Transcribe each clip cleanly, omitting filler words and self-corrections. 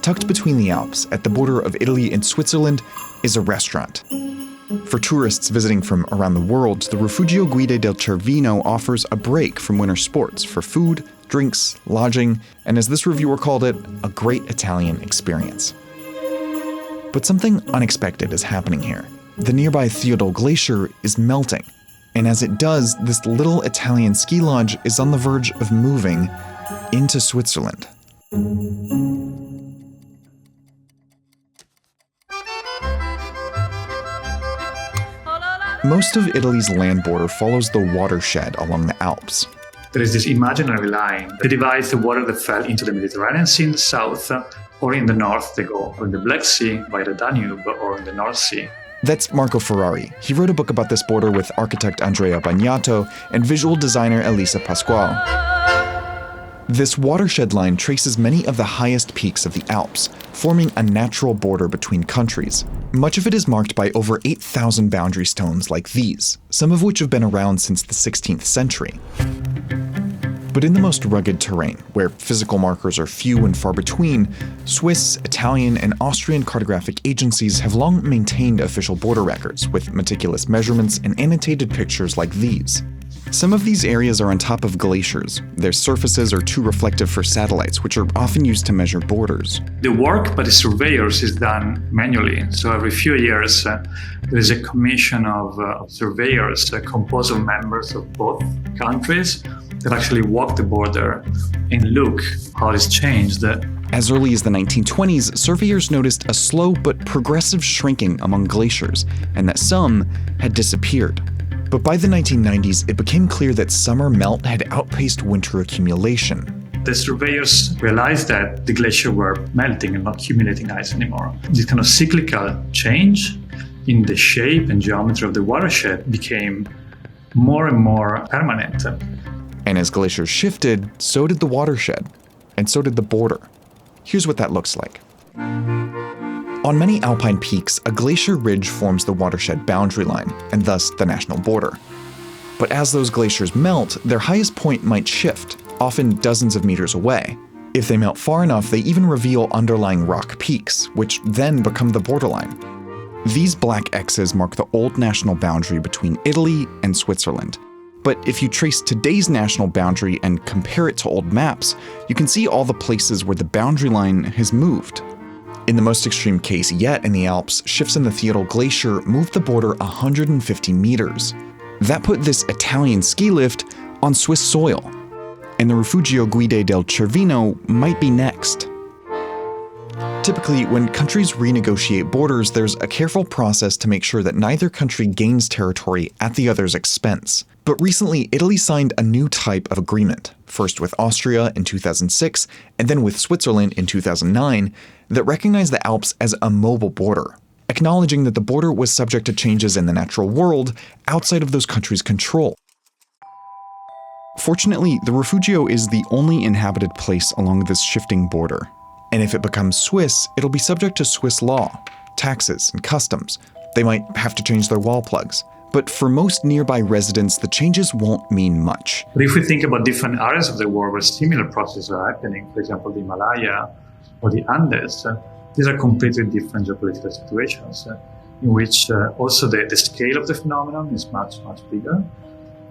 tucked between the Alps at the border of Italy and Switzerland is a restaurant. For tourists visiting from around the world, the Rifugio Guide del Cervino offers a break from winter sports for food, drinks, lodging, and as this reviewer called it, a great Italian experience. But something unexpected is happening here. The nearby Theodule Glacier is melting, and as it does, this little Italian ski lodge is on the verge of moving into Switzerland. Most of Italy's land border follows the watershed along the Alps. There is this imaginary line that divides the water that fell into the Mediterranean Sea in the south, or in the north they go in the Black Sea by the Danube, or in the North Sea. That's Marco Ferrari. He wrote a book about this border with architect Andrea Bagnato and visual designer Elisa Pasquale. This watershed line traces many of the highest peaks of the Alps, forming a natural border between countries. Much of it is marked by over 8,000 boundary stones like these, some of which have been around since the 16th century. But in the most rugged terrain, where physical markers are few and far between, Swiss, Italian, and Austrian cartographic agencies have long maintained official border records with meticulous measurements and annotated pictures like these. Some of these areas are on top of glaciers. Their surfaces are too reflective for satellites, which are often used to measure borders. The work by the surveyors is done manually. So every few years, there is a commission of surveyors composed of members of both countries that actually walk the border and look how it's changed. As early as the 1920s, surveyors noticed a slow but progressive shrinking among glaciers, and that some had disappeared. But by the 1990s, it became clear that summer melt had outpaced winter accumulation. The surveyors realized that the glaciers were melting and not accumulating ice anymore. This kind of cyclical change in the shape and geometry of the watershed became more and more permanent. And as glaciers shifted, so did the watershed, and so did the border. Here's what that looks like. On many alpine peaks, a glacier ridge forms the watershed boundary line, and thus the national border. But as those glaciers melt, their highest point might shift, often dozens of meters away. If they melt far enough, they even reveal underlying rock peaks, which then become the borderline. These black X's mark the old national boundary between Italy and Switzerland. But if you trace today's national boundary and compare it to old maps, you can see all the places where the boundary line has moved. In the most extreme case yet in the Alps, shifts in the Theodule Glacier moved the border 150 meters. That put this Italian ski lift on Swiss soil. And the Rifugio Guide del Cervino might be next. Typically, when countries renegotiate borders, there's a careful process to make sure that neither country gains territory at the other's expense. But recently, Italy signed a new type of agreement, first with Austria in 2006, and then with Switzerland in 2009, that recognized the Alps as a mobile border, acknowledging that the border was subject to changes in the natural world outside of those countries' control. Fortunately, the Rifugio is the only inhabited place along this shifting border. And if it becomes Swiss, it'll be subject to Swiss law, taxes, and customs. They might have to change their wall plugs. But for most nearby residents, the changes won't mean much. But if we think about different areas of the world where similar processes are happening, for example, the Himalaya or the Andes, these are completely different geopolitical situations in which also the scale of the phenomenon is much, much bigger.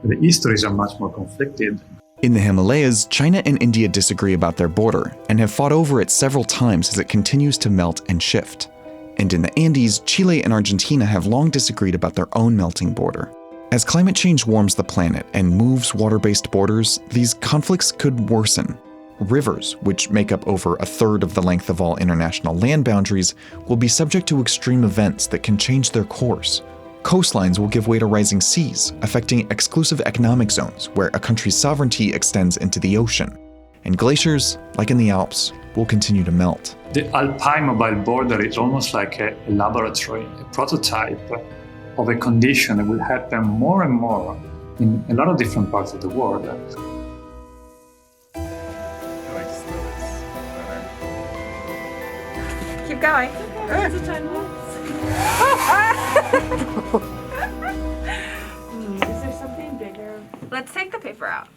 The histories are much more conflicted. In the Himalayas, China and India disagree about their border and have fought over it several times as it continues to melt and shift. And in the Andes, Chile and Argentina have long disagreed about their own melting border. As climate change warms the planet and moves water-based borders, these conflicts could worsen. Rivers, which make up over a third of the length of all international land boundaries, will be subject to extreme events that can change their course. Coastlines will give way to rising seas, affecting exclusive economic zones where a country's sovereignty extends into the ocean. And glaciers, like in the Alps, will continue to melt. The Alpine mobile border is almost like a laboratory, a prototype of a condition that will happen more and more in a lot of different parts of the world. Keep going. Is there something bigger? Let's take the paper out.